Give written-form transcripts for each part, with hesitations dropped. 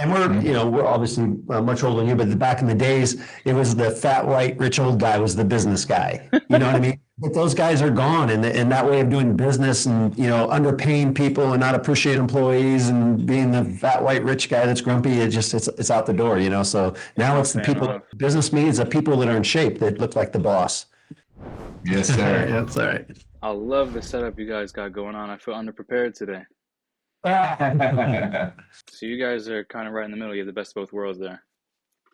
And we're obviously much older than you, but back in the days, it was the fat, white, rich old guy was the business guy. You know what I mean? But those guys are gone, and that way of doing business and, underpaying people and not appreciate employees and being the fat, white, rich guy that's grumpy, it's out the door, So now it's the people, business means the people that are in shape that look like the boss. Yes, sir. Yeah, that's all right. I love the setup you guys got going on. I feel underprepared today. So you guys are kind of right in the middle. You have the best of both worlds there.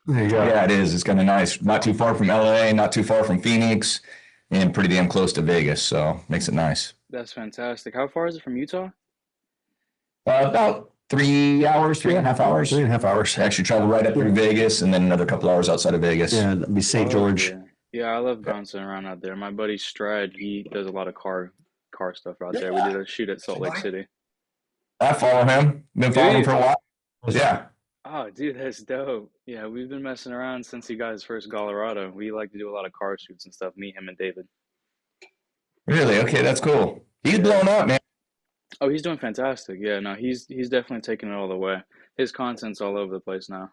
There you go. Yeah, it is. It's kind of nice. Not too far from LA, not too far from Phoenix, and pretty damn close to Vegas. So makes it nice. That's fantastic. How far is it from Utah? About 3 hours, 3.5 hours. 3.5 hours. I actually travel right up through Vegas and then another couple hours outside of Vegas. Yeah, that'd be St. George. Yeah, I love bouncing around out there. My buddy Strad, he does a lot of car stuff out there. We did a shoot at Salt Lake City. I follow him. Been following him for a while. Yeah. Oh, dude, that's dope. Yeah, we've been messing around since you guys first Colorado. We like to do a lot of car shoots and stuff. Me, him, and David. Really? Okay, that's cool. He's blown up, man. Oh, he's doing fantastic. Yeah, no, he's definitely taking it all the way. His content's all over the place now.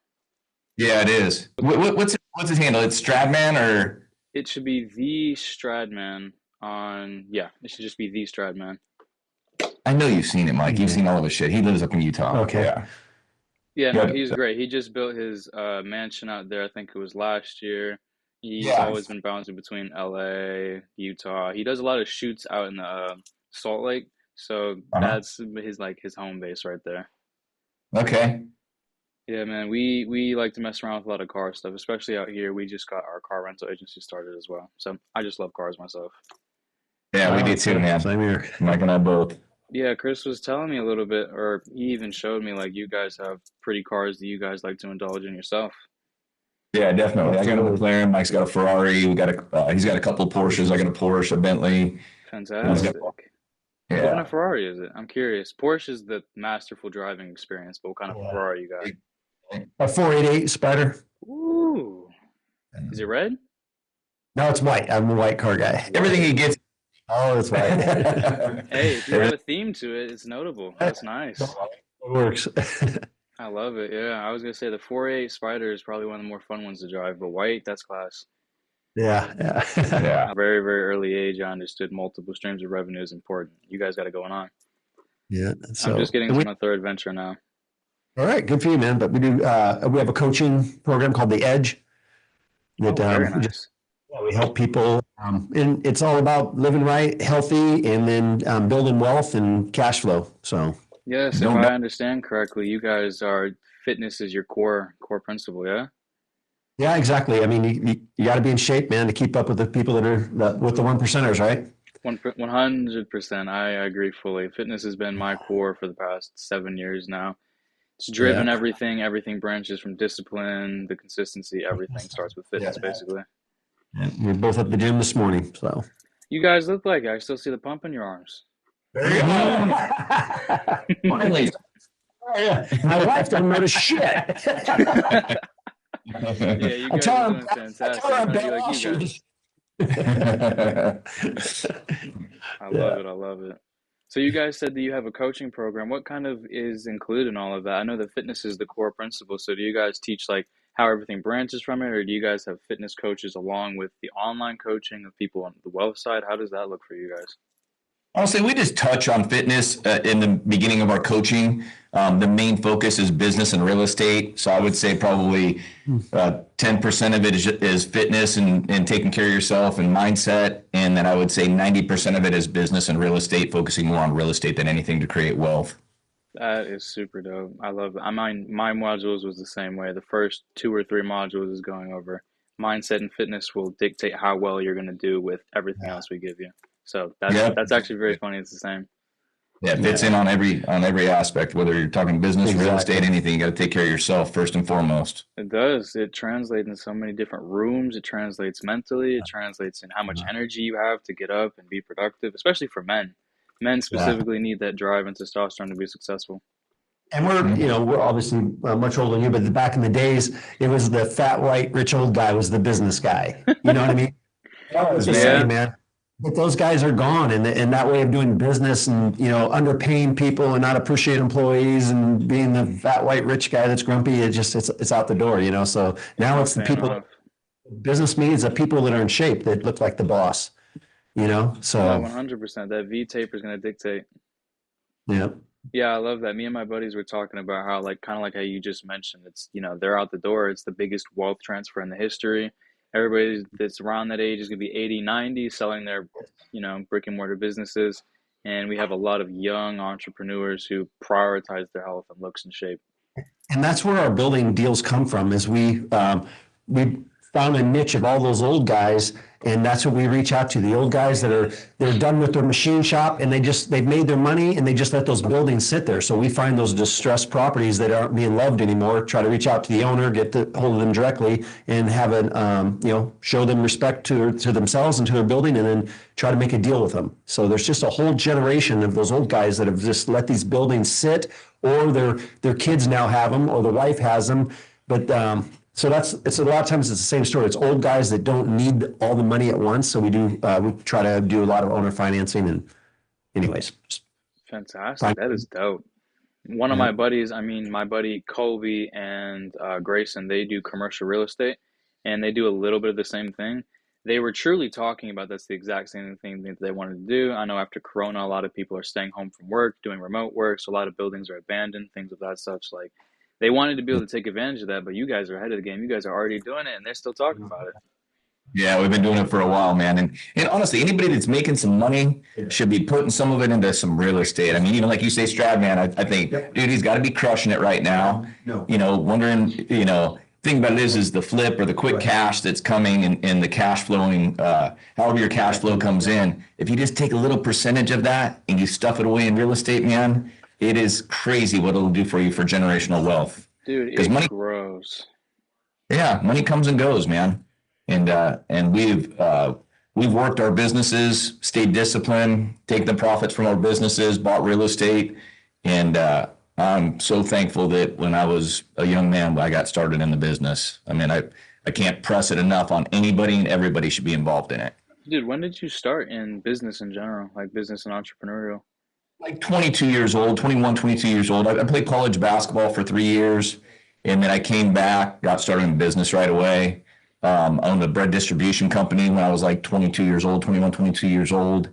Yeah, it is. What's his handle? It's Stradman, or it should be the Stradman on. Yeah, it should just be the Stradman. I know you've seen it, Mike. You've seen all of his shit. He lives up in Utah. Okay. Yeah. Yeah, no, he's great. He just built his mansion out there. I think it was last year. He's always been bouncing between LA, Utah. He does a lot of shoots out in the Salt Lake, so that's his home base right there. Okay. Yeah, man, we like to mess around with a lot of car stuff, especially out here. We just got our car rental agency started as well, so I just love cars myself. Yeah, we do too, man. Same here. Mike and I both. Yeah, Chris was telling me a little bit, or he even showed me, like, you guys have pretty cars that you guys like to indulge in yourself. Yeah, definitely. I got a McLaren. Mike's got a Ferrari. He's got a couple of Porsches. I got a Porsche, a Bentley. Fantastic. Yeah. What kind of Ferrari is it? I'm curious. Porsche is the masterful driving experience, but what kind of Ferrari you got? A 488 Spider. Ooh. Is it red? No, it's white. I'm a white car guy. Everything he gets. Oh, it's white. Hey, if you have a theme to it, it's notable. That's nice. It works. I love it. Yeah, I was gonna say the 488 Spider is probably one of the more fun ones to drive, but white, that's class. Yeah. At a very, very early age, I understood multiple streams of revenue is important. You guys got it going on. Yeah. So, I'm just getting to my third venture now. All right, good for you, man. But we have a coaching program called The Edge. That, very nice. We help people, and it's all about living right, healthy, and then building wealth and cash flow. So yes, if I understand correctly, you guys are fitness is your core principle, yeah? Yeah, exactly. I mean, you got to be in shape, man, to keep up with the people that are with the 1%ers, right? 100%. I agree fully. Fitness has been my core for the past 7 years now. It's driven everything. Everything branches from discipline, the consistency. Everything starts with fitness, basically. We're both at the gym this morning, so. You guys look like it. I still see the pump in your arms. There you go. Finally. Oh, yeah. My wife doesn't know the shit. Yeah, you guys are doing fantastic. I love it. So you guys said that you have a coaching program. What kind of is included in all of that? I know that fitness is the core principle. So do you guys teach like how everything branches from it, or do you guys have fitness coaches along with the online coaching of people on the wealth side? How does that look for you guys? Honestly, we just touch on fitness in the beginning of our coaching. The main focus is business and real estate. So I would say probably 10% of it is fitness and taking care of yourself and mindset. And then I would say 90% of it is business and real estate, focusing more on real estate than anything to create wealth. That is super dope. I love it. My modules was the same way. The first 2 or 3 modules is going over mindset and fitness will dictate how well you're going to do with everything else we give you. So that's actually very funny. It's the same. Yeah, it fits in on every aspect, whether you're talking business, real estate, anything. You got to take care of yourself first and foremost. It does. It translates in so many different rooms. It translates mentally. It translates in how much energy you have to get up and be productive, especially for men. Men specifically need that drive and testosterone to be successful. And we're obviously much older than you, but back in the days, it was the fat, white, rich old guy was the business guy. You know what I mean? That was the same, man. But those guys are gone, and that way of doing business, and underpaying people and not appreciate employees and being the fat white rich guy that's grumpy, it's out the door. So now it's the Paying people. off. Business means the people that are in shape that look like the boss. No, So 100%. That V taper is going to dictate. yeah. Yeah, I love that. Me and my buddies were talking about how, like, kind of like how you just mentioned, it's, they're out the door. It's the biggest wealth transfer in the history. Everybody that's around that age is going to be 80, 90, selling their, brick and mortar businesses. And we have a lot of young entrepreneurs who prioritize their health and looks and shape. And that's where our building deals come from. Is we found a niche of all those old guys, and that's what we reach out to, the old guys they're done with their machine shop, and they've made their money, and they just let those buildings sit there. So we find those distressed properties that aren't being loved anymore, try to reach out to the owner, get the hold of them directly, and have show them respect to themselves and to their building, and then try to make a deal with them. So there's just a whole generation of those old guys that have just let these buildings sit, or their kids now have them, or the wife has them. But so it's a lot of times it's the same story. It's old guys that don't need all the money at once. So we try to do a lot of owner financing, and anyways. Fantastic. That is dope. One of my buddies, my buddy Colby and Grayson, they do commercial real estate, and they do a little bit of the same thing. They were truly talking about that's the exact same thing that they wanted to do. I know after Corona, a lot of people are staying home from work, doing remote work, so a lot of buildings are abandoned, things of that such. Like, they wanted to be able to take advantage of that, but you guys are ahead of the game. You guys are already doing it, and they're still talking about it. Yeah, we've been doing it for a while, man. And honestly, anybody that's making some money should be putting some of it into some real estate. Even like you say, Strad, man, I think, dude, he's got to be crushing it right now. No. Wondering, thing about it is the flip or the quick cash that's coming and the cash flowing, however your cash flow comes in. If you just take a little percentage of that and you stuff it away in real estate, man, it is crazy what it'll do for you for generational wealth. Dude, it money grows. Yeah, money comes and goes, man. And we've worked our businesses, stayed disciplined, taken the profits from our businesses, bought real estate, and I'm so thankful that when I was a young man, I got started in the business. I can't press it enough on anybody, and everybody should be involved in it. Dude, when did you start in business in general, like business and entrepreneurial? Like 22 years old, 21, 22 years old. I played college basketball for 3 years, and then I came back, got started in business right away. Owned a bread distribution company when I was like 22 years old, 21, 22 years old,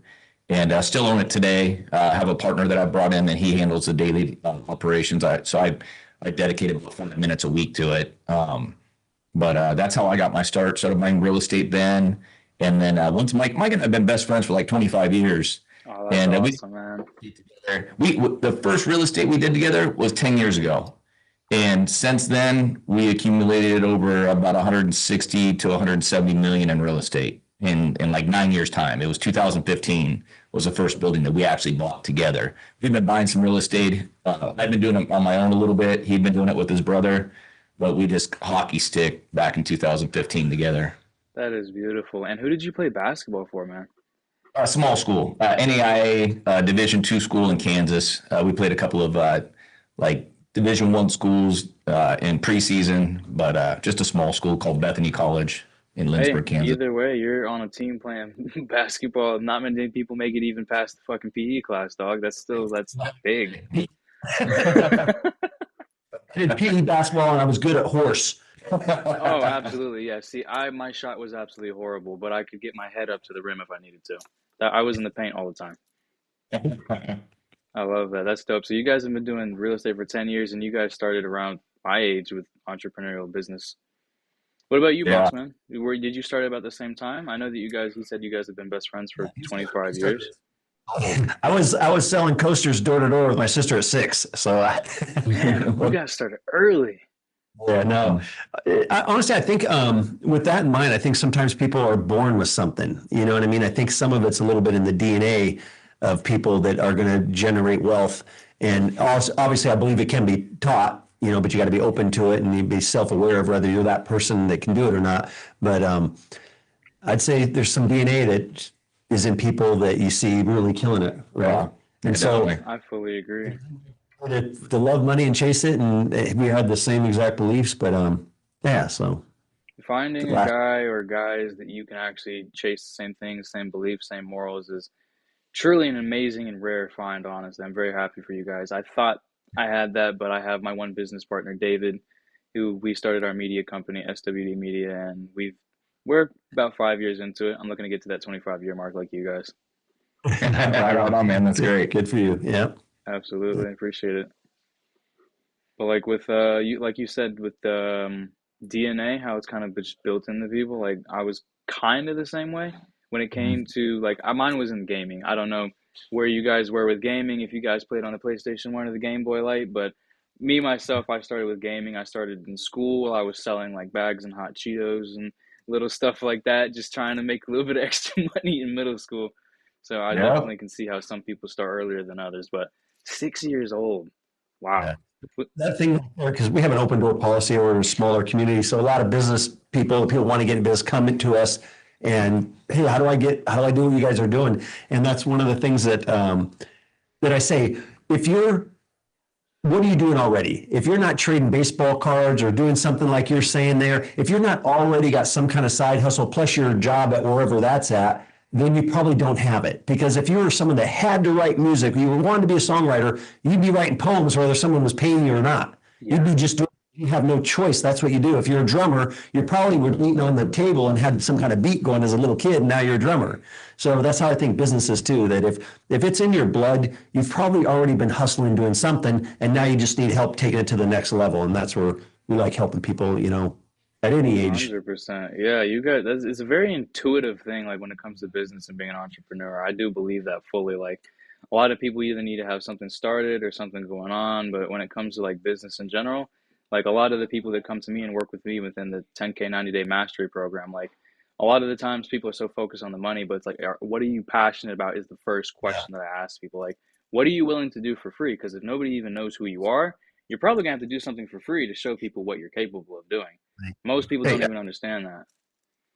and still own it today. I have a partner that I brought in, and he handles the daily operations. So I dedicated about 40 minutes a week to it. But that's how I got my start. Started buying real estate then, and then once Mike and I have been best friends for like 25 years. Oh, that's awesome, man. The first real estate we did together was 10 years ago. And since then, we accumulated over about 160 to 170 million in real estate in like 9 years' time. It was 2015 was the first building that we actually bought together. We've been buying some real estate. I've been doing it on my own a little bit. He'd been doing it with his brother, but we just hockey stick back in 2015 together. That is beautiful. And who did you play basketball for, man? A small school, NAIA Division II school in Kansas. We played a couple of like Division I schools in preseason, but just a small school called Bethany College in Lynchburg, Kansas. Either way, you're on a team playing basketball. Not many people make it even past the fucking PE class, dog. That's big. I did PE basketball, and I was good at horse. Oh, absolutely. Yeah. See, my shot was absolutely horrible, but I could get my head up to the rim if I needed to. I was in the paint all the time. I love that. That's dope. So you guys have been doing real estate for 10 years, and you guys started around my age with entrepreneurial business. What about you, boss man? Did you start about the same time? I know that you said you guys have been best friends for 25 years. I was selling coasters door to door with my sister at 6. So Man, we got started early. Yeah, no. Honestly, I think with that in mind, I think sometimes people are born with something. You know what I mean? I think some of it's a little bit in the DNA of people that are going to generate wealth. And also, obviously, I believe it can be taught, but you got to be open to it and you be self-aware of whether you're that person that can do it or not. But I'd say there's some DNA that is in people that you see really killing it. Right. Yeah, and so I fully agree. To love money and chase it, and we had the same exact beliefs, but yeah, so Finding a guy or guys that you can actually chase the same things, same beliefs, same morals is truly an amazing and rare find, honestly. I'm very happy for you guys. I thought I had that, but I have my one business partner, David, who we started our media company, SWD Media, and we're about 5 years into it. I'm looking to get to that 25-year mark like you guys. Right on, man. That's great. Good for you. Yeah. Absolutely. I appreciate it. But like with like you said with the DNA, how it's kind of just built into people, like I was kind of the same way when it came to like mine was in gaming. I don't know where you guys were with gaming, if you guys played on the PlayStation 1 or the Game Boy Light, but me myself, I started with gaming. I started in school. I was selling like bags and hot Cheetos and little stuff like that, just trying to make a little bit of extra money in middle school. So I definitely can see how some people start earlier than others, but 6 years old. Wow. Yeah. That thing, because we have an open door policy or a smaller community, so a lot of business people want to get in business, come into us and, hey, how do I do what you guys are doing? And that's one of the things that I say, what are you doing already? If you're not trading baseball cards or doing something like you're saying there, if you're not already got some kind of side hustle plus your job at wherever that's at, then you probably don't have it. Because if you were someone that had to write music, you wanted to be a songwriter, you'd be writing poems whether someone was paying you or not. Yeah. You'd be just doing, you have no choice. That's what you do. If you're a drummer, you probably were eating on the table and had some kind of beat going as a little kid, and now you're a drummer. So that's how I think business is too, that if it's in your blood, you've probably already been hustling, doing something, and now you just need help taking it to the next level. And that's where we like helping people, at any age. 100%. Yeah, you guys, it's a very intuitive thing, like when it comes to business and being an entrepreneur. I do believe that fully. Like a lot of people either need to have something started or something going on, but when it comes to like business in general, like a lot of the people that come to me and work with me within the 10K 90-day mastery program, like a lot of the times people are so focused on the money, but it's like, what are you passionate about is the first question that I ask people. Like, what are you willing to do for free? Because if nobody even knows who you are, you're probably gonna have to do something for free to show people what you're capable of doing. Most people don't even understand that.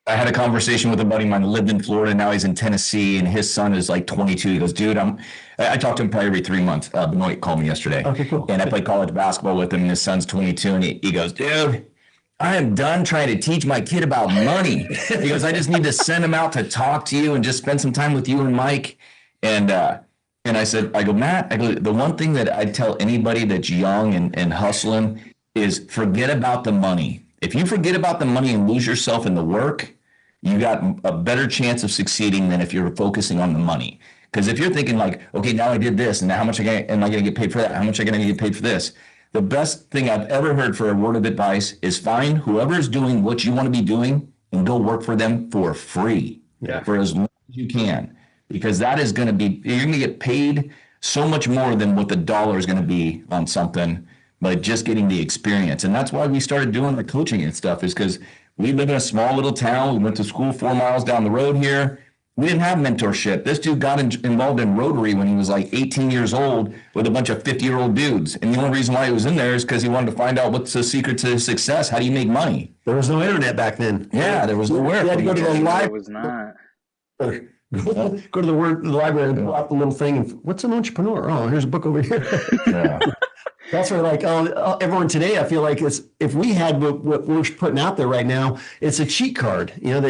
I had a conversation with a buddy of mine who lived in Florida. Now he's in Tennessee, and his son is like 22. He goes, dude, I talk to him probably every 3 months. Benoit called me yesterday. Okay, cool. And I played college basketball with him, and his son's 22. And he goes, dude, I am done trying to teach my kid about money. He goes, I just need to send him out to talk to you and just spend some time with you and Mike. And I said, Matt, the one thing that I tell anybody that's young and hustling is forget about the money. If you forget about the money and lose yourself in the work, you got a better chance of succeeding than if you're focusing on the money. Because if you're thinking like, okay, now I did this, and now how much am I going to get paid for that? How much am I going to get paid for this? The best thing I've ever heard for a word of advice is find whoever is doing what you want to be doing and go work for them for free, for as long as you can. Because that is going to be, you're going to get paid so much more than what the dollar is going to be on something, but just getting the experience. And that's why we started doing the coaching and stuff, is because we live in a small little town. We went to school 4 miles down the road here. We didn't have mentorship. This dude got involved in Rotary when he was like 18 years old with a bunch of 50-year-old dudes. And the only reason why he was in there is because he wanted to find out what's the secret to success. How do you make money? There was no internet back then. Yeah, there was nowhere. You had to go to the library. It was not. Go to the library and pull out the little thing. And what's an entrepreneur? Oh, here's a book over here. Yeah. That's where everyone today, I feel like if we had what we're putting out there right now, it's a cheat card. All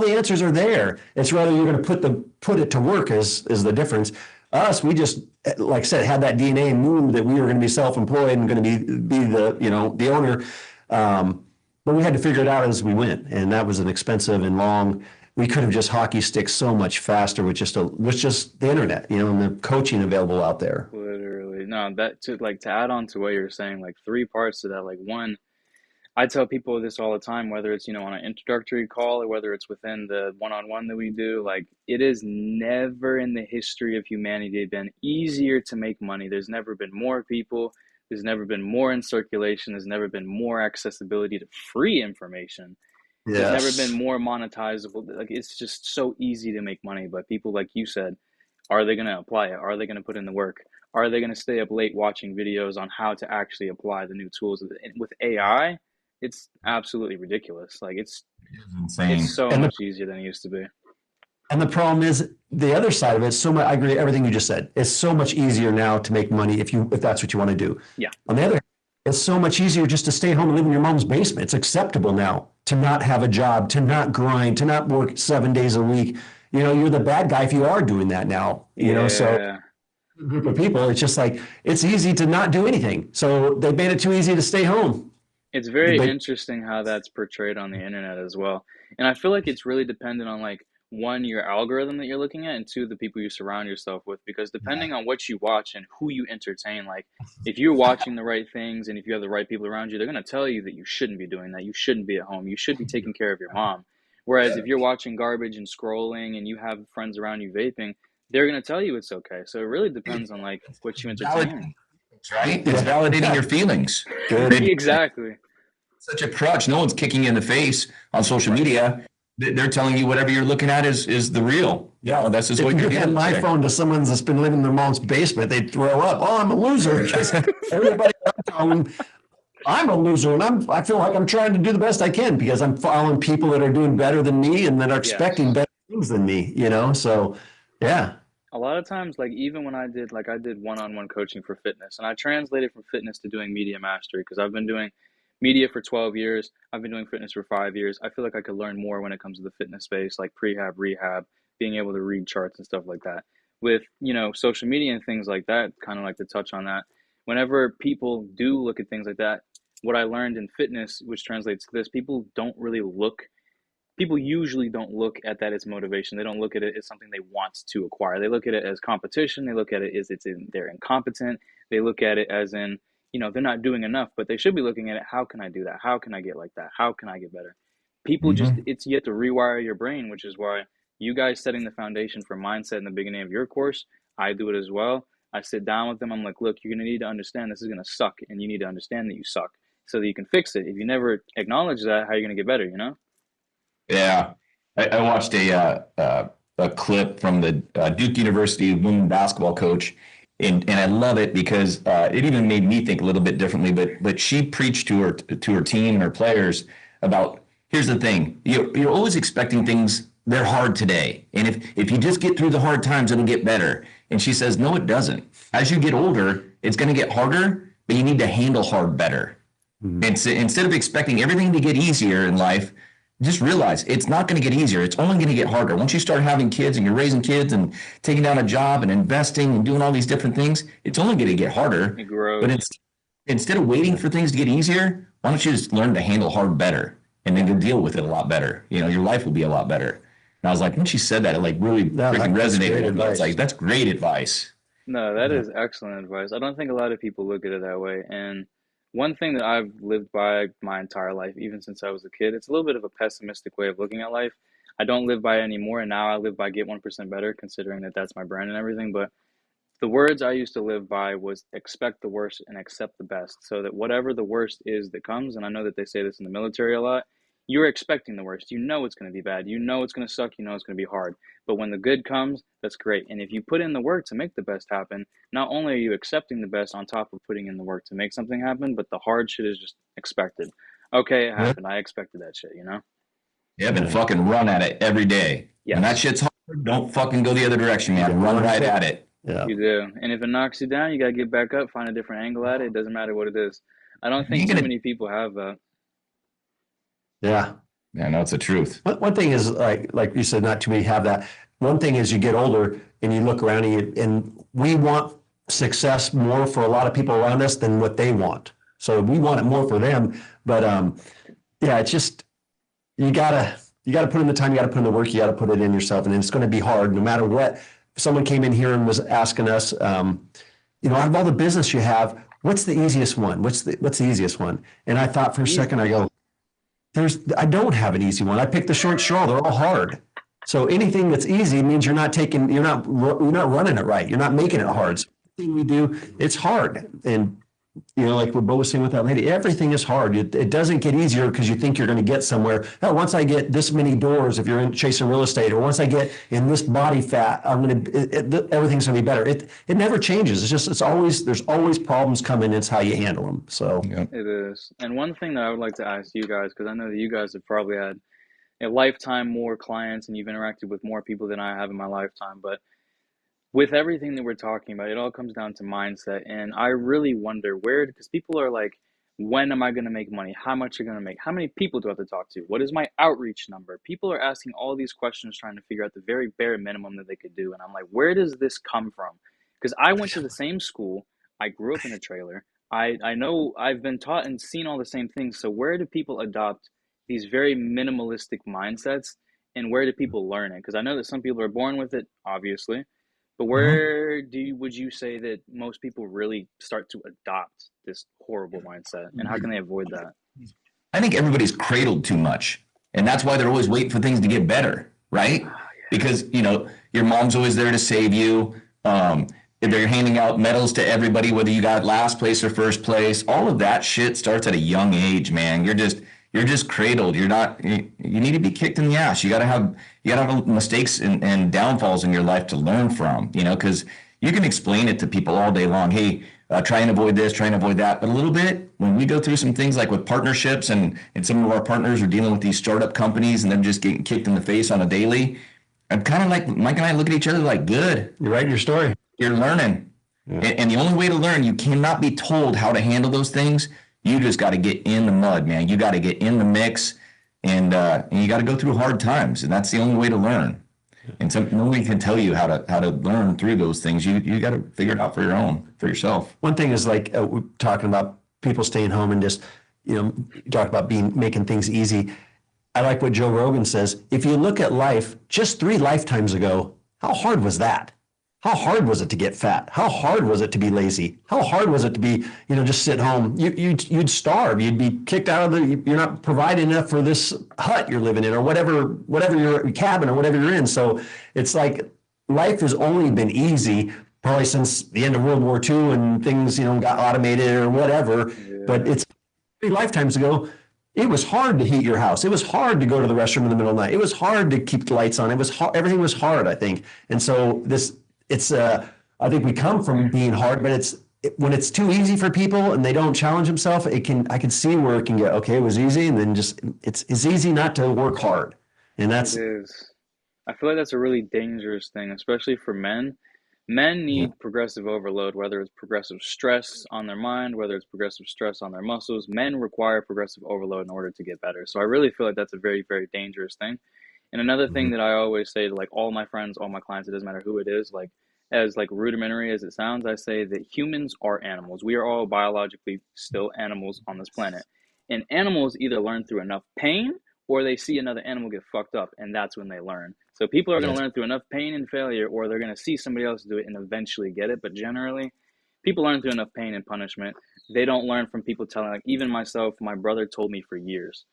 the answers are there. It's whether you're going to put it to work is the difference. Us, we just, like I said, had that DNA and knew that we were going to be self-employed and going to be the owner. But we had to figure it out as we went, and that was an expensive and long. We could have just hockey stick so much faster with just the internet, and the coaching available out there. Literally. No, that to add on to what you're saying, like 3 parts to that. Like one, I tell people this all the time, whether it's, on an introductory call or whether it's within the one-on-one that we do, like it is never in the history of humanity been easier to make money. There's never been more people. There's never been more in circulation. There's never been more accessibility to free information. Yes. There's never been more monetizable. Like it's just so easy to make money. But people, like you said, are they going to apply it? Are they going to put in the work? Are they going to stay up late watching videos on how to actually apply the new tools? With AI, it's absolutely ridiculous. Like it's insane. It's so much easier than it used to be. And the problem is the other side of it. So much, I agree with everything you just said. It's so much easier now to make money if that's what you want to do. Yeah. On the other hand, it's so much easier just to stay home and live in your mom's basement. It's acceptable now to not have a job, to not grind, to not work 7 days a week. You're the bad guy if you are doing that now, so Yeah. group of people, it's just like, it's easy to not do anything. So they made it too easy to stay home. It's very But interesting how that's portrayed on the internet as well. And I feel like it's really dependent on like one, your algorithm that you're looking at, and two, the people you surround yourself with. Because depending on what you watch and who you entertain, like if you're watching the right things and if you have the right people around you, they're gonna tell you that you shouldn't be doing that. You shouldn't be at home. You should be taking care of your mom. Whereas if you're watching garbage and scrolling and you have friends around you vaping, they're gonna tell you it's okay. So it really depends on like what you entertain. Validating, right? It's validating your feelings. good. Exactly. Such a crutch. No one's kicking you in the face on social media. They're telling you whatever you're looking at is the real. Yeah, that's just what If you're you hand doing. my phone to someone that's been living in their mom's basement, they'd throw up. Oh, I'm a loser. Everybody I'm telling, I'm a loser, and I feel like I'm trying to do the best I can because I'm following people that are doing better than me and that are expecting Yes. better things than me. So yeah. A lot of times, like even when I did one-on-one coaching for fitness, and I translated from fitness to doing media mastery because I've been doing media for 12 years. I've been doing fitness for 5 years. I feel like I could learn more when it comes to the fitness space, like prehab, rehab, being able to read charts and stuff like that. With, social media and things like that, kind of like to touch on that. Whenever people do look at things like that, what I learned in fitness, which translates to this, people usually don't look at that as motivation. They don't look at it as something they want to acquire. They look at it as competition. They look at it as they're incompetent. They look at it as in, they're not doing enough, but they should be looking at it. How can I do that? How can I get like that? How can I get better? People just, Mhm. it's yet to rewire your brain, which is why you guys setting the foundation for mindset in the beginning of your course. I do it as well. I sit down with them. I'm like, look, you're going to need to understand this is going to suck, and you need to understand that you suck so that you can fix it. If you never acknowledge that, how are you going to get better? Yeah, I watched a clip from the Duke University women basketball coach, and I love it because it even made me think a little bit differently. But she preached to her team and her players about, here's the thing, you're always expecting things, they're hard today, and if you just get through the hard times, it'll get better. And she says, no, it doesn't. As you get older, it's going to get harder, but you need to handle hard better. And so instead of expecting everything to get easier in life, just realize it's not going to get easier. It's only going to get harder. Once you start having kids and you're raising kids and taking down a job and investing and doing all these different things, it's only going to get harder. It But grows. instead of waiting for things to get easier, why don't you just learn to handle hard better and then you'll deal with it a lot better. Your life will be a lot better. And I was like, when she said that, it like really No, freaking that's resonated great with me. It's advice. like, that's great advice. No, that Yeah. is excellent advice. I don't think a lot of people look at it that way. And one thing that I've lived by my entire life, even since I was a kid, it's a little bit of a pessimistic way of looking at life. I don't live by it anymore, and now I live by get 1% better, considering that that's my brand and everything. But the words I used to live by was expect the worst and accept the best. So that whatever the worst is that comes, and I know that they say this in the military a lot, you're expecting the worst. You know it's going to be bad. You know it's going to suck. You know it's going to be hard. But when the good comes, that's great. And if you put in the work to make the best happen, not only are you accepting the best on top of putting in the work to make something happen, but the hard shit is just expected. Okay, it Yeah. happened. I expected that shit? Yeah, and Yeah. fucking run at it every day. When that Yes, shit's hard, don't fucking go the other direction, Yeah, man. Run run right for it. at it. Yeah. you do. And if it knocks you down, you got to get back up, find a different angle at it. It doesn't matter what it is. I don't You think too gonna many people have that. Yeah. Yeah, no, it's the truth. One thing is like you said, not too many have that. One thing is you get older and you look around and we want success more for a lot of people around us than what they want. So we want it more for them. But yeah, it's just you gotta put in the time, you gotta put in the work, you gotta put it in yourself, and it's going to be hard no matter what. If someone came in here and was asking us, out of all the business you have, what's the easiest one? What's the easiest one? And I thought for a Easy. second, I go, I don't have an easy one. I picked the short straw. They're all hard. So anything that's easy means you're not running it right. You're not making it hard. So everything we do, it's hard. And like we're both saying with that lady, everything is hard. It doesn't get easier because you think you're going to get somewhere. Oh, once I get this many doors, if you're chasing real estate, or once I get in this body fat, everything's going to be better. It never changes. There's always problems coming. It's how you handle them. So Yeah. It is. And one thing that I would like to ask you guys, because I know that you guys have probably had a lifetime more clients and you've interacted with more people than I have in my lifetime, but with everything that we're talking about, it all comes down to mindset. And I really wonder because people are like, when am I going to make money? How much am I going to make? How many people do I have to talk to? What is my outreach number? People are asking all these questions trying to figure out the very bare minimum that they could do. And I'm like, where does this come from? Because I went to the same school. I grew up in a trailer. I know I've been taught and seen all the same things. So where do people adopt these very minimalistic mindsets, and where do people learn it? Because I know that some people are born with it, obviously, but Mhm. where would you say that most people really start to adopt this horrible mindset, and how can they avoid that? I think everybody's cradled too much, and that's why they're always waiting for things to get better, right? Because your mom's always there to save you. They're handing out medals to everybody, whether you got last place or first place. All of that shit starts at a young age, man. You're just cradled. You're not. You need to be kicked in the ass. You gotta have mistakes and downfalls in your life to learn from. Because you can explain it to people all day long. Hey, try and avoid this, try and avoid that. But a little bit, when we go through some things like with partnerships and some of our partners are dealing with these startup companies and them just getting kicked in the face on a daily, I'm kind of like Mike and I look at each other like, good, You're writing your story. you're learning. And the only way to learn, you cannot be told how to handle those things. You just got to get in the mud, man. You got to get in the mix, and you got to go through hard times, and that's the only way to learn. And nobody can tell you how to learn through those things. You got to figure it out for yourself. One thing is like we're talking about people staying home and just, talk about making things easy. I like what Joe Rogan says. If you look at life just 3 lifetimes ago, how hard was that? How hard was it to get fat? How hard was it to be lazy? How hard was it to be, just sit home? You'd starve. You'd be kicked out of you're not providing enough for this hut you're living in, or whatever your cabin or whatever you're in. So it's like life has only been easy probably since the end of World War II and things, got automated or whatever. But Yeah. it's 3 lifetimes ago. It was hard to heat your house. It was hard to go to the restroom in the middle of the night. It was hard to keep the lights on. It was hard. Everything was hard, I think. And so I think we come from being hard, but when it's too easy for people and they don't challenge themselves, I can see where it can get, okay, it was easy. And then it's easy not to work hard. And It is. I feel like that's a really dangerous thing, especially for men. Men yeah, need progressive overload, whether it's progressive stress on their mind, whether it's progressive stress on their muscles. Men require progressive overload in order to get better. So I really feel like that's a very, very dangerous thing. And another thing mhm, that I always say to like all my friends, all my clients, it doesn't matter who it is, like as like rudimentary as it sounds, I say that humans are animals. We are all biologically still animals on this planet. And animals either learn through enough pain or they see another animal get fucked up, and that's when they learn. So people are going to yes. learn through enough pain and failure, or they're going to see somebody else do it and eventually get it. But generally, people learn through enough pain and punishment. They don't learn from people telling, like, even myself, my brother told me for years,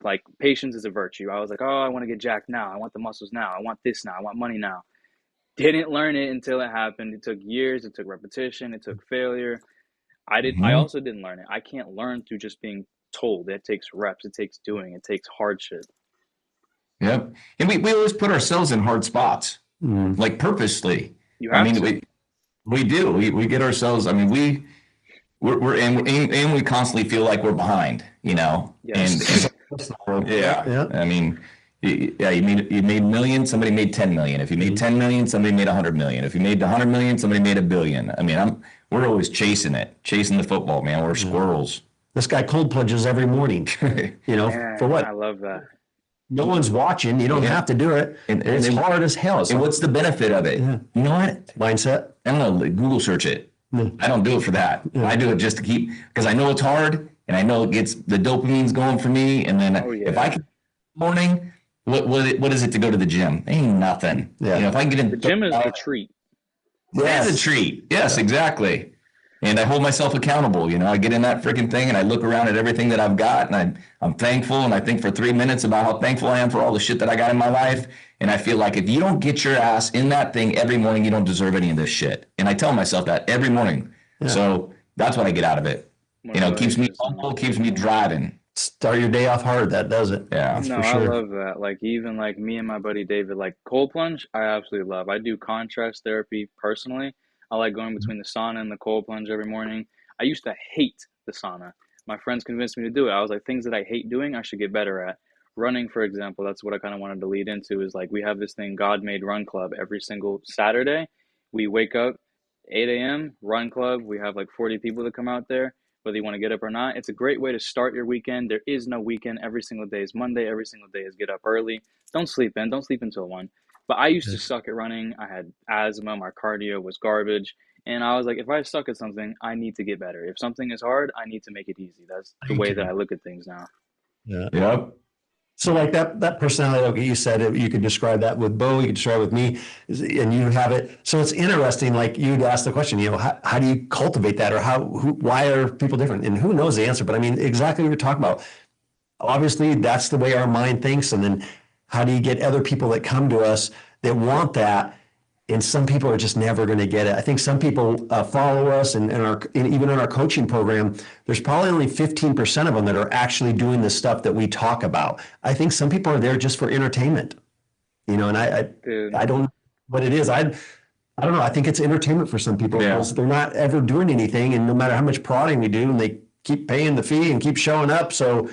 like, patience is a virtue. I was like, oh, I want to get jacked now. I want the muscles now. I want this now. I want money now. Didn't learn it until it happened. It took years. It took repetition. It took failure. I Mhm. also didn't learn it. I can't learn through just being told. It takes reps. It takes doing. It takes hardship. Yep. And we always put ourselves in hard spots, Mm, like purposely. You I have mean, to. we do. We get ourselves. I mean, and we constantly feel like we're behind. And Yes. yeah, yeah. I mean, yeah, you made millions, somebody made 10 million. If you made 10 million, somebody made 100 million. If you made 100 million, somebody made a billion. I mean, we're always chasing the football, man. We're Yeah. squirrels. This guy cold plunges every morning, for Man, what? I love that. No one's watching. You don't Yeah. have to do it. And, And and, it's and hard as hell. and So, what's the benefit of it? yeah. You know what? Mindset. I don't know. Like, Google search it. Yeah. I don't do it for that. Yeah. I do it just to keep, because I know it's hard and I know it gets the dopamine's going for me. And then Oh if I yeah. can morning, what is it to go to the gym? Ain't nothing. Yeah. If I can get The in gym 30 is the hours, treat. it's a Yes. treat. Yes, exactly. And I hold myself accountable. I get in that freaking thing and I look around at everything that I've got and I'm thankful. And I think for 3 minutes about how thankful I am for all the shit that I got in my life. And I feel like if you don't get your ass in that thing every morning, you don't deserve any of this shit. And I tell myself that every morning. Yeah. So that's what I get out of it. Keeps me 100%. humble, keeps me driving. Start your day off hard. That does it. Yeah. That's No, for I sure. love that. Like even like me and my buddy David, like cold plunge, I absolutely love. I do contrast therapy personally. I like going between the sauna and the cold plunge every morning. I used to hate the sauna. My friends convinced me to do it. I was like, things that I hate doing, I should get better at. Running, for example, that's what I kind of wanted to lead into is like we have this thing, God Made Run Club, every single Saturday. We wake up 8 a.m., run club. We have like 40 people that come out there. whether you want to get up or not. It's a great way to start your weekend. There is no weekend. Every single day is Monday. Every single day is get up early. Don't sleep in. Don't sleep until 1. But I used to suck at running. I had asthma. My cardio was garbage. And I was like, if I suck at something, I need to get better. If something is hard, I need to make it easy. That's the way that I look at things now. Yeah. Yep. So like that personality, like you said, you could describe that with Bo, you could describe it with me, and you have it. So it's interesting, like you'd ask the question, how do you cultivate that, or why are people different? And who knows the answer? But I mean, exactly what you're talking about. Obviously, that's the way our mind thinks. And then how do you get other people that come to us that want that? And some people are just never going to get it. I think some people follow us, and even in our coaching program, there's probably only 15% of them that are actually doing the stuff that we talk about. I think some people are there just for entertainment, and I don't know what it is. I don't know. I think it's entertainment for some people because they're not ever doing anything, and no matter how much prodding we do, and they keep paying the fee and keep showing up. So,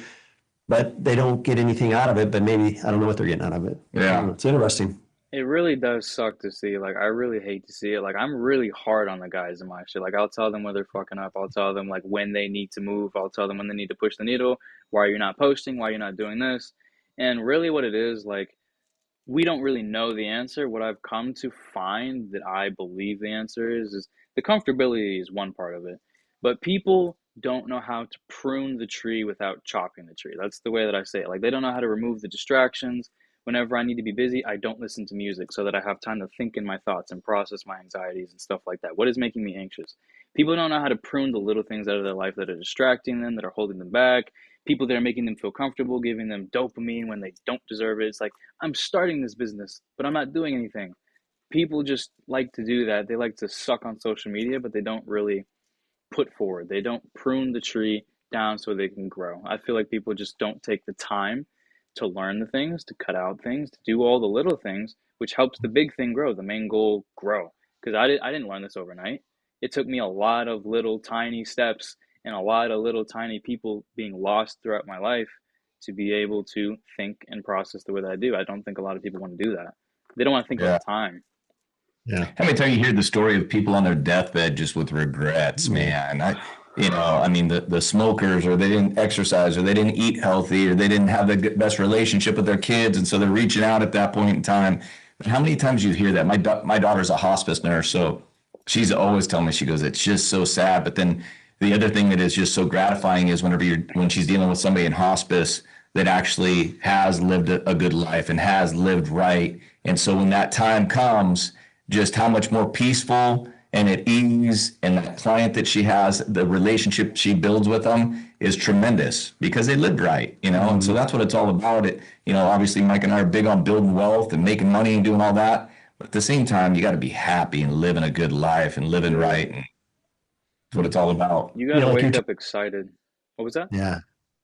but they don't get anything out of it. But maybe I don't know what they're getting out of it. Yeah, it's interesting. It really does suck to see. Like, I really hate to see it. Like, I'm really hard on the guys in my shit. Like, I'll tell them when they're fucking up. I'll tell them, like, when they need to move. I'll tell them when they need to push the needle. Why are you not posting? Why are you not doing this? And really what it is, like, we don't really know the answer. What I've come to find that I believe the answer is the comfortability is one part of it. But people don't know how to prune the tree without chopping the tree. That's the way that I say it. Like, they don't know how to remove the distractions. Whenever I need to be busy, I don't listen to music so that I have time to think in my thoughts and process my anxieties and stuff like that. What is making me anxious? People don't know how to prune the little things out of their life that are distracting them, that are holding them back. People that are making them feel comfortable, giving them dopamine when they don't deserve it. It's like, I'm starting this business, but I'm not doing anything. People just like to do that. They like to suck on social media, but they don't really put forward. They don't prune the tree down so they can grow. I feel like people just don't take the time to learn the things, to cut out things, to do all the little things, which helps the big thing grow, the main goal grow. Because I didn't learn this overnight. It took me a lot of little tiny steps and a lot of little tiny people being lost throughout my life to be able to think and process the way that I do. I don't think a lot of people want to do that. They don't want to think all the time. Yeah. How many times you hear the story of people on their deathbed just with regrets, man? I mean, the smokers, or they didn't exercise, or they didn't eat healthy, or they didn't have the best relationship with their kids, and so they're reaching out at that point in time. But how many times you hear that? My daughter's a hospice nurse, so she's always telling me, she goes, it's just so sad. But then the other thing that is just so gratifying is when she's dealing with somebody in hospice that actually has lived a good life and has lived right. And so when that time comes, just how much more peaceful and at ease, and that client that she has, the relationship she builds with them is tremendous because they lived right, and so that's what it's all about. Obviously Mike and I are big on building wealth and making money and doing all that, but at the same time, you got to be happy and living a good life and living right, and that's what it's all it. You got to wake up excited. What was that? Yeah.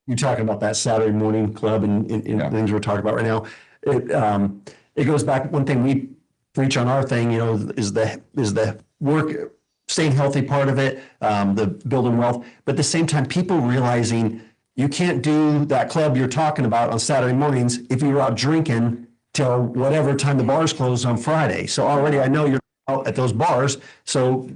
You're talking about that Saturday morning club and things we're talking about right now. It goes back, one thing we preach on our thing, is the work, staying healthy part of it, the building wealth, but at the same time, people realizing you can't do that club you're talking about on Saturday mornings if you're out drinking till whatever time the bars close on Friday. So already I know you're out at those bars. So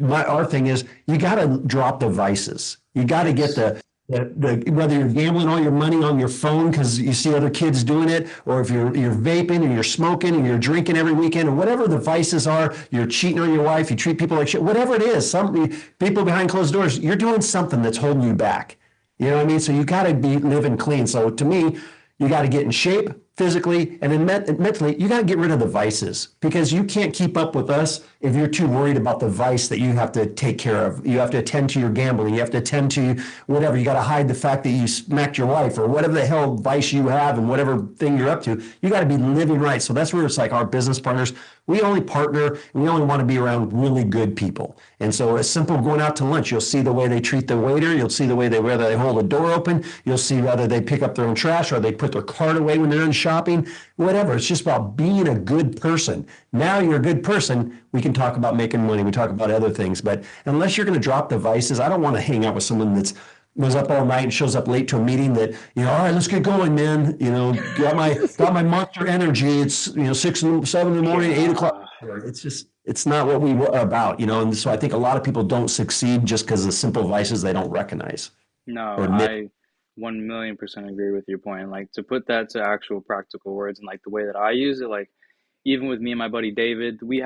our thing is you got to drop the vices. You got to get the whether you're gambling all your money on your phone because you see other kids doing it, or if you're vaping and you're smoking and you're drinking every weekend, or whatever the vices are, you're cheating on your wife, you treat people like shit, whatever it is, some people behind closed doors, you're doing something that's holding you back. You know what I mean? So you got to be living clean. So to me, you got to get in shape physically, and then mentally, you got to get rid of the vices, because you can't keep up with us if you're too worried about the vice that you have to take care of. You have to attend to your gambling. You have to attend to whatever. You got to hide the fact that you smacked your wife, or whatever the hell vice you have and whatever thing you're up to. You got to be living right. So that's where it's like our business partners, we only partner, and we only want to be around really good people. And so it's simple going out to lunch. You'll see the way they treat the waiter. You'll see the way whether they hold a door open. You'll see whether they pick up their own trash, or they put their cart away when they're done shopping, whatever. It's just about being a good person. Now you're a good person, we can talk about making money. We talk about other things. But unless you're going to drop the vices, I don't want to hang out with someone that's was up all night and shows up late to a meeting that, all right, let's get going, man. Got my monster energy. It's, 6 and 7 in the morning, 8 o'clock. It's not what we are about, and so I think a lot of people don't succeed just because of simple vices they don't recognize No, or admit. I 1,000,000% agree with your point. And like to put that to actual practical words and like the way that I use it, like even with me and my buddy David, we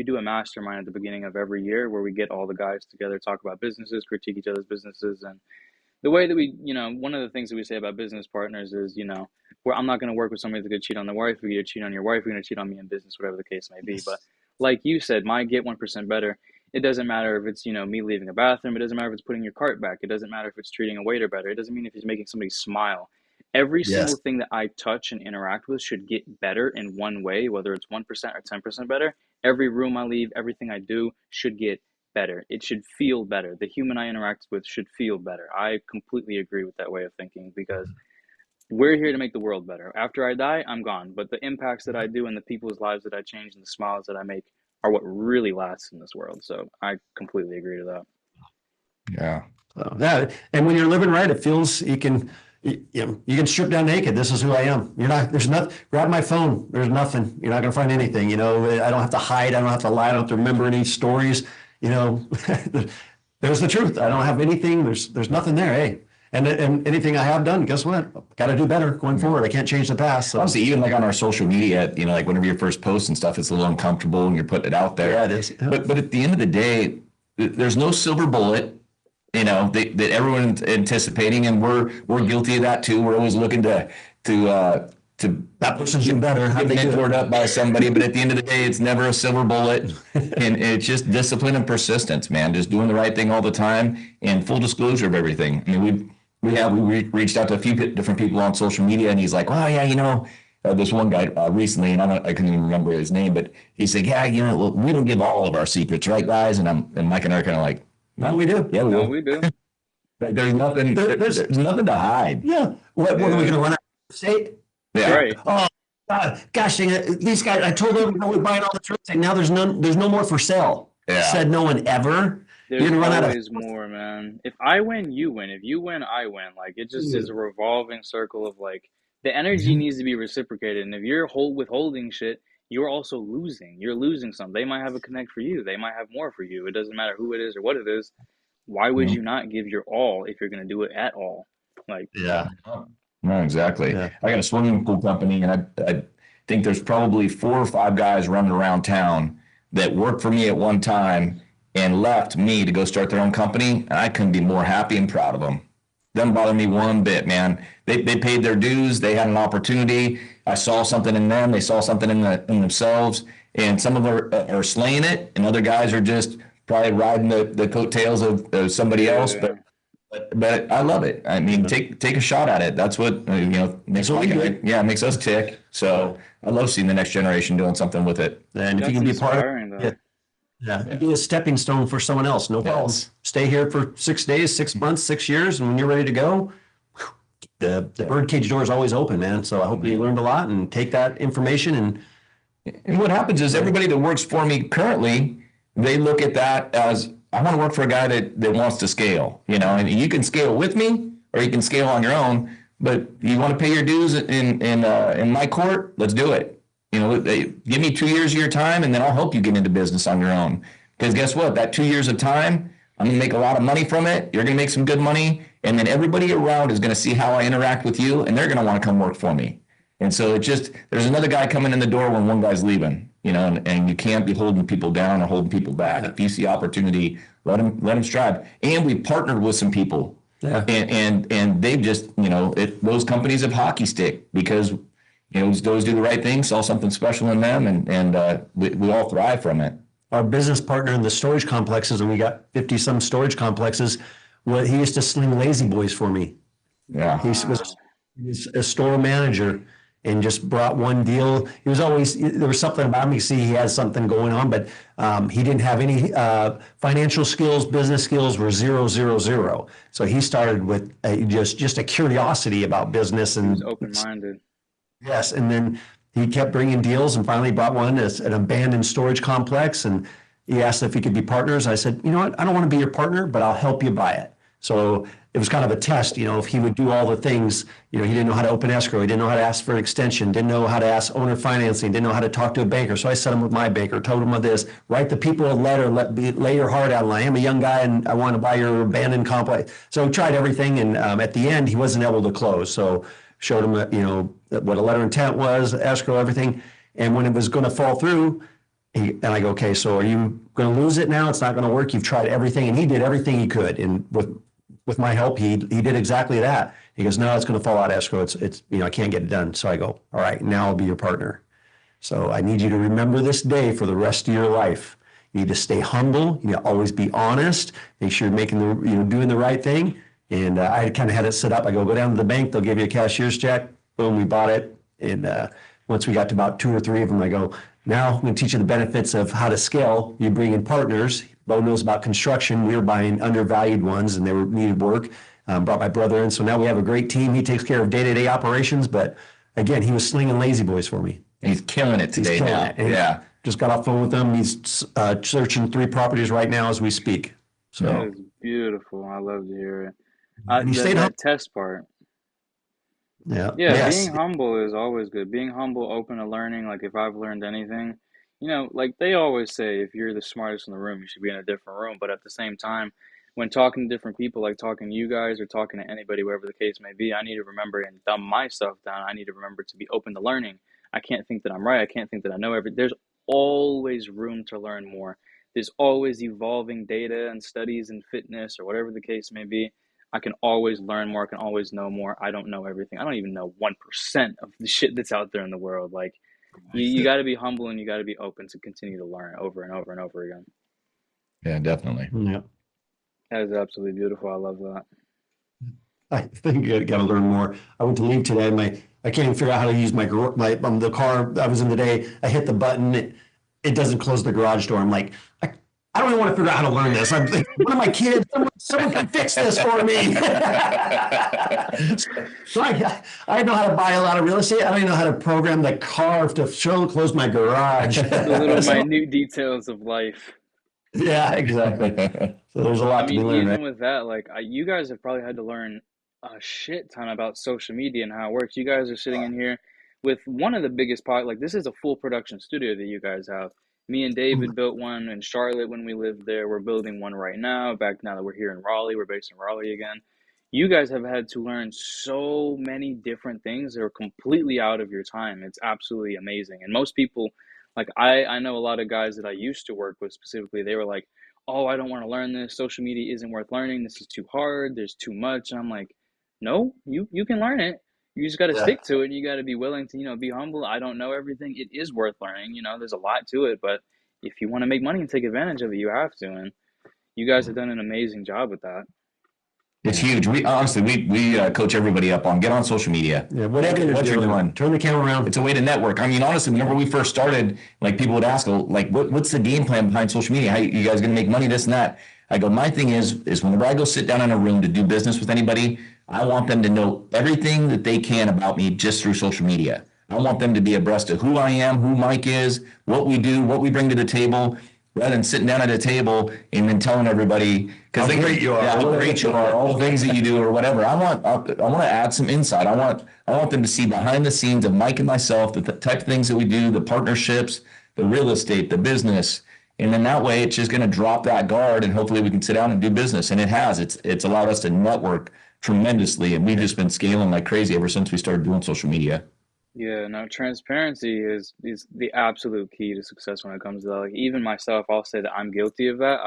do a mastermind at the beginning of every year where we get all the guys together, talk about businesses, critique each other's businesses. And the way that one of the things that we say about business partners is, where I'm not going to work with somebody that's going to cheat on their wife. We're going to cheat on your wife. We're going to cheat on me in business, whatever the case may be. But Yes. like you said, my get 1% better. It doesn't matter if it's, me leaving a bathroom. It doesn't matter if it's putting your cart back. It doesn't matter if it's treating a waiter better. It doesn't mean if it's making somebody smile. Every single Yes. thing that I touch and interact with should get better in one way, whether it's 1% or 10% better. Every room I leave, everything I do should get better. It should feel better. The human I interact with should feel better. I completely agree with that way of thinking because we're here to make the world better. After I die, I'm gone. But the impacts that I do and the people's lives that I change and the smiles that I make are what really lasts in this world. So I completely agree to that. Yeah. So, yeah, and when you're living right, it feels you can strip down naked. This is who I am. There's nothing. Grab my phone. There's nothing. You're not going to find anything. I don't have to hide. I don't have to lie. I don't have to remember any stories. There's the truth. I don't have anything. There's nothing there. Hey, and anything I have done, guess what? Got to do better going forward. I can't change the past. So. Honestly, even like on our social media, like whenever your first post and stuff, it's a little uncomfortable and you're putting it out there. Yeah, it is. Yeah. But at the end of the day, there's no silver bullet, that everyone's anticipating, and we're guilty of that too. We're always looking to That person's doing better. get mentored up by somebody, but at the end of the day, it's never a silver bullet, and it's just discipline and persistence, man. Just doing the right thing all the time, and full disclosure of everything. I mean, we reached out to a few different people on social media, and he's like, "Well, yeah, this one guy recently, and I couldn't even remember his name, but he said, yeah, we don't give all of our secrets, right, guys?" And Mike and I are kind of like, No, we do. yeah, we No, will. we do. There's nothing. There's nothing to hide. Yeah. What are we going to run out of state? Yeah. Right. Oh, gosh, dang it. These guys, I told them we're buying all the trucks, and now there's no more for sale. Yeah. Said no one ever. There's You're gonna run out of. always more, man. If I win, you win. If you win, I win. Like it just is a revolving circle of like the energy needs to be reciprocated. And if you're withholding shit, you're also losing. You're losing some. They might have a connect for you. They might have more for you. It doesn't matter who it is or what it is. Why would you not give your all if you're gonna do it at all? Like Yeah. No, exactly. Yeah. I got a swimming pool company, and I think there's probably 4 or 5 guys running around town that worked for me at one time and left me to go start their own company. And I couldn't be more happy and proud of them. Doesn't bother me one bit, man. They paid their dues. They had an opportunity. I saw something in them. They saw something in themselves. And some of them are slaying it, and other guys are just probably riding the coattails of somebody else. But I love it. I mean, take a shot at it. That's what makes makes us tick. So I love seeing the next generation doing something with it. And if you that's can be part inspiring, of though. it, yeah, be a stepping stone for someone else. No problem. Yes. Stay here for 6 days, 6 months, 6 years, and when you're ready to go, the birdcage door is always open, man. So I hope you learned a lot and take that information And what happens is everybody that works for me currently, they look at that as, I want to work for a guy that wants to scale, and you can scale with me or you can scale on your own, but you want to pay your dues in my court, let's do it. Give me 2 years of your time, and then I'll help you get into business on your own. Because guess what? That 2 years of time, I'm going to make a lot of money from it. You're going to make some good money. And then everybody around is going to see how I interact with you, and they're going to want to come work for me. And so there's another guy coming in the door when one guy's leaving, and you can't be holding people down or holding people back. If you see opportunity, let them strive. And we partnered with some people. Yeah. And they've just, those companies have hockey stick because, those do the right thing, saw something special in them, and we all thrive from it. our business partner in the storage complexes, and we got 50 some storage complexes. Well, he used to sling lazy boys for me. Yeah. He was a store manager and just brought one deal. He was always, there was something about me, see, he had something going on, but he didn't have any financial skills, business skills were 0, 0, 0. So he started with just a curiosity about business. And He was open-minded. yes, and then he kept bringing deals and finally bought one as an abandoned storage complex. And he asked if he could be partners. I said, you know what, I don't want to be your partner, but I'll help you buy it. So it was kind of a test, if he would do all the things, he didn't know how to open escrow, he didn't know how to ask for an extension, didn't know how to ask owner financing, didn't know how to talk to a banker. So I set him with my banker, told him of this, write the people a letter, lay your heart out. I am a young guy and I want to buy your abandoned complex. So we tried everything, and at the end, he wasn't able to close. So showed him, what a letter of intent was, escrow, everything. And when it was going to fall through, and I go, okay, so are you going to lose it now? It's not going to work. You've tried everything, and he did everything he could. And with my help, he did exactly that. He goes, no, it's going to fall out of escrow. It's I can't get it done. So I go, all right, now I'll be your partner. So I need you to remember this day for the rest of your life. You need to stay humble. You need to always be honest. Make sure you're making doing the right thing. And I kind of had it set up. I go down to the bank. They'll give you a cashier's check. Boom, we bought it. And once we got to about 2 or 3 of them, I go, now I'm going to teach you the benefits of how to scale. You bring in partners. Bo knows about construction. We were buying undervalued ones, and they needed work. Brought my brother in. So now we have a great team. He takes care of day-to-day operations. But again, he was slinging lazy boys for me. He's killing it today now. Yeah. Just got off the phone with him. He's searching 3 properties right now as we speak. So That is beautiful. I love to hear it. and he stayed That humble. test part. Yeah. Yeah, Yes. being humble is always good. Being humble, open to learning. Like if I've learned anything, like they always say, if you're the smartest in the room, you should be in a different room. But at the same time, when talking to different people, like talking to you guys or talking to anybody, whatever the case may be, I need to remember and dumb myself down. I need to remember to be open to learning. I can't think that I'm right. I can't think that I know everything. There's always room to learn more. There's always evolving data and studies in fitness or whatever the case may be. I can always learn more. I can always know more. I don't know everything. I don't even know 1% of the shit that's out there in the world. Like, you got to be humble and you got to be open to continue to learn over and over and over again. Yeah, definitely. Yeah. That is absolutely beautiful. I love that. I think you got to learn more. I went to leave today. I can't even figure out how to use the car. I was in the day. I hit the button. It doesn't close the garage door. I'm like, I don't even want to figure out how to learn this. I'm like, one of my kids, someone can fix this for me. So I know how to buy a lot of real estate. I don't even know how to program the car to close my garage. The little minute details of life. Yeah, exactly. So there's a lot to be learned, even right? with that, like you guys have probably had to learn a shit ton about social media and how it works. You guys are sitting in here with one of the biggest like this is a full production studio that you guys have. Me and David built one in Charlotte when we lived there. We're building one right now. Back now that we're here in Raleigh, we're based in Raleigh again. You guys have had to learn so many different things that are completely out of your time. It's absolutely amazing. And most people, like I know a lot of guys that I used to work with specifically, they were like, oh, I don't want to learn this. Social media isn't worth learning. This is too hard. There's too much. And I'm like, no, you can learn it. You just got to Yeah. stick to it, and you got to be willing to, be humble. I don't know everything. It is worth learning. There's a lot to it, but if you want to make money and take advantage of it, you have to. And you guys have done an amazing job with that. It's huge. We honestly, we coach everybody up on get on social media. Yeah, whatever What you're doing. Turn the camera around. It's a way to network. I mean, honestly, whenever we first started, like people would ask, like, what's the game plan behind social media? How you guys going to make money? This and that. I go, my thing is whenever I go sit down in a room to do business with anybody, I want them to know everything that they can about me just through social media. I want them to be abreast of who I am, who Mike is, what we do, what we bring to the table, rather than sitting down at a table and then telling everybody How great you are. how great you are, all the things that you do or whatever. I want to add some insight. I want them to see behind the scenes of Mike and myself, the type of things that we do, the partnerships, the real estate, the business. And then that way it's just going to drop that guard and hopefully we can sit down and do business. And it has. It's allowed us to network tremendously. And we've just been scaling like crazy ever since we started doing social media. Yeah, no, transparency is the absolute key to success when it comes to that. Like even myself, I'll say that I'm guilty of that.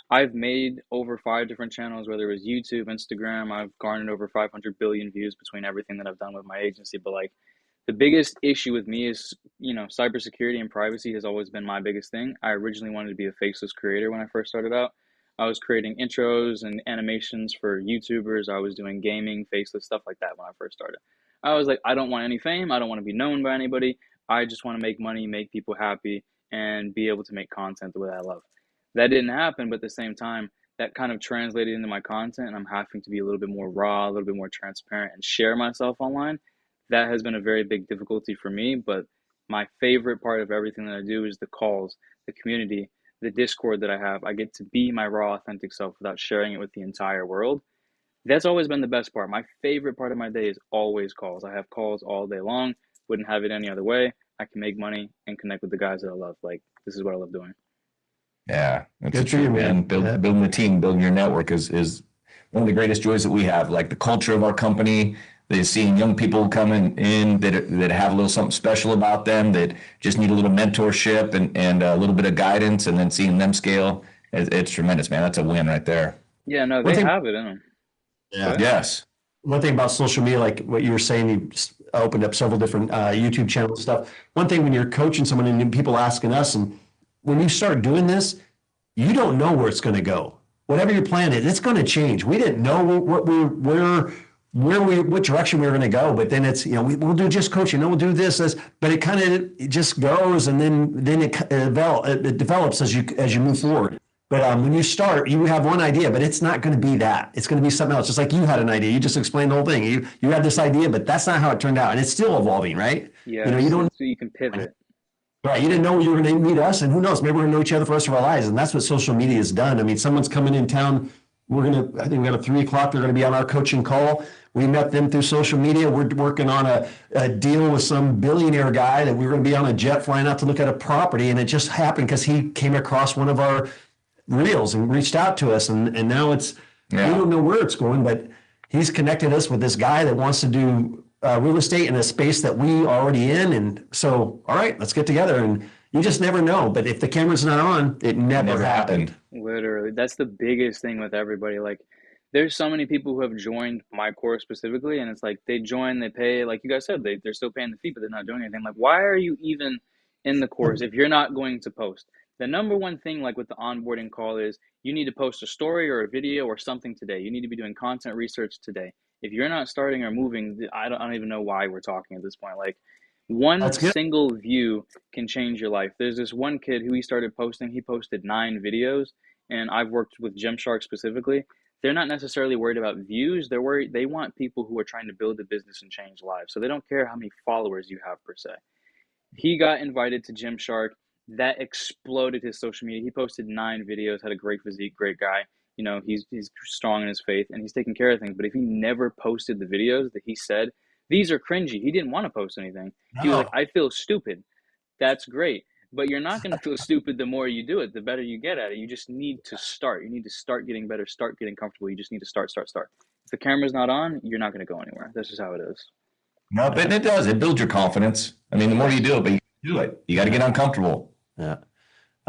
I've made over 5 different channels, whether it was YouTube, Instagram. I've garnered over 500 billion views between everything that I've done with my agency. But like the biggest issue with me is, cybersecurity and privacy has always been my biggest thing. I originally wanted to be a faceless creator when I first started out. I was creating intros and animations for YouTubers. I was doing gaming, faceless stuff like that when I first started. I was like, I don't want any fame. I don't want to be known by anybody. I just want to make money, make people happy, and be able to make content the way I love. That didn't happen, but at the same time, that kind of translated into my content, and I'm having to be a little bit more raw, a little bit more transparent, and share myself online. That has been a very big difficulty for me, but my favorite part of everything that I do is the calls, the community, the Discord that I have, I get to be my raw, authentic self without sharing it with the entire world. That's always been the best part. My favorite part of my day is always calls. I have calls all day long. Wouldn't have it any other way. I can make money and connect with the guys that I love. Like, this is what I love doing. Yeah, that's Good the for you, truth, man. man. Building the team, building your network is one of the greatest joys that we have. Like the culture of our company, they're seeing young people coming in that have a little something special about them, that just need a little mentorship and a little bit of guidance, and then seeing them scale. It's tremendous, man. That's a win right there. Yeah, no, One they thing, have it in them. yeah. Yes. One thing about social media, like what you were saying, you opened up several different YouTube channels and stuff. One thing when you're coaching someone and people asking us, and when you start doing this, you don't know where it's going to go. Whatever your plan is, it's going to change. We didn't know what direction we were going to go, but then it's, we'll do just coaching, we'll do this, but it kind of it just goes, and then it develops as you move forward. But when you start, you have one idea, but it's not going to be that. It's going to be something else. Just like you had an idea, you just explained the whole thing. You had this idea, but that's not how it turned out, and it's still evolving, right? Yeah, You don't. so you can pivot. Right, you didn't know you were going to meet us, and who knows? Maybe we're going to know each other for the rest of our lives, and that's what social media has done. I mean, someone's coming in town. I think we got a 3 o'clock. They're going to be on our coaching call. We met them through social media. We're working on a deal with some billionaire guy that we were going to be on a jet flying out to look at a property, and it just happened because he came across one of our reels and reached out to us, and now we don't know where it's going, but he's connected us with this guy that wants to do real estate in a space that we are already in. And so, all right, let's get together. And you just never know. But if the camera's not on, it never happened. Literally, that's the biggest thing with everybody. Like, there's so many people who have joined my course specifically, and it's like they join, they pay, like you guys said, they're still paying the fee, but they're not doing anything. Like, why are you even in the course if you're not going to post? The number one thing, like with the onboarding call, is you need to post a story or a video or something today. You need to be doing content research today. If you're not starting or moving, I don't even know why we're talking at this point. Like, one single view can change your life. There's this one kid who he started posting. He posted 9 videos, and I've worked with Gymshark specifically. They're not necessarily worried about views. They're worried. They want people who are trying to build a business and change lives. So they don't care how many followers you have per se. He got invited to Gymshark. That exploded his social media. He posted 9 videos, had a great physique, great guy. He's strong in his faith, and he's taking care of things. But if he never posted the videos that he said, these are cringy. He didn't want to post anything. No. He was like, I feel stupid. That's great. But you're not going to feel stupid the more you do it, the better you get at it. You just need to start. You need to start getting better, start getting comfortable. You just need to start. If the camera's not on, you're not going to go anywhere. That's just how it is. No, but it does. It builds your confidence. I mean, the more you do it, but you do it. You got to get uncomfortable. Yeah.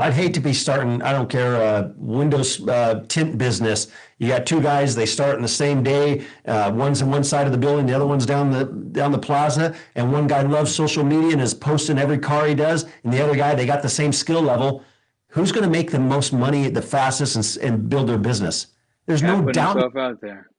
I'd hate to be starting, I don't care, Windows tint business. You got 2 guys, they start on the same day. One's on one side of the building, the other one's down the plaza. And one guy loves social media and is posting every car he does. And the other guy, they got the same skill level. Who's going to make the most money the fastest and build their business? There's no doubt. Out there.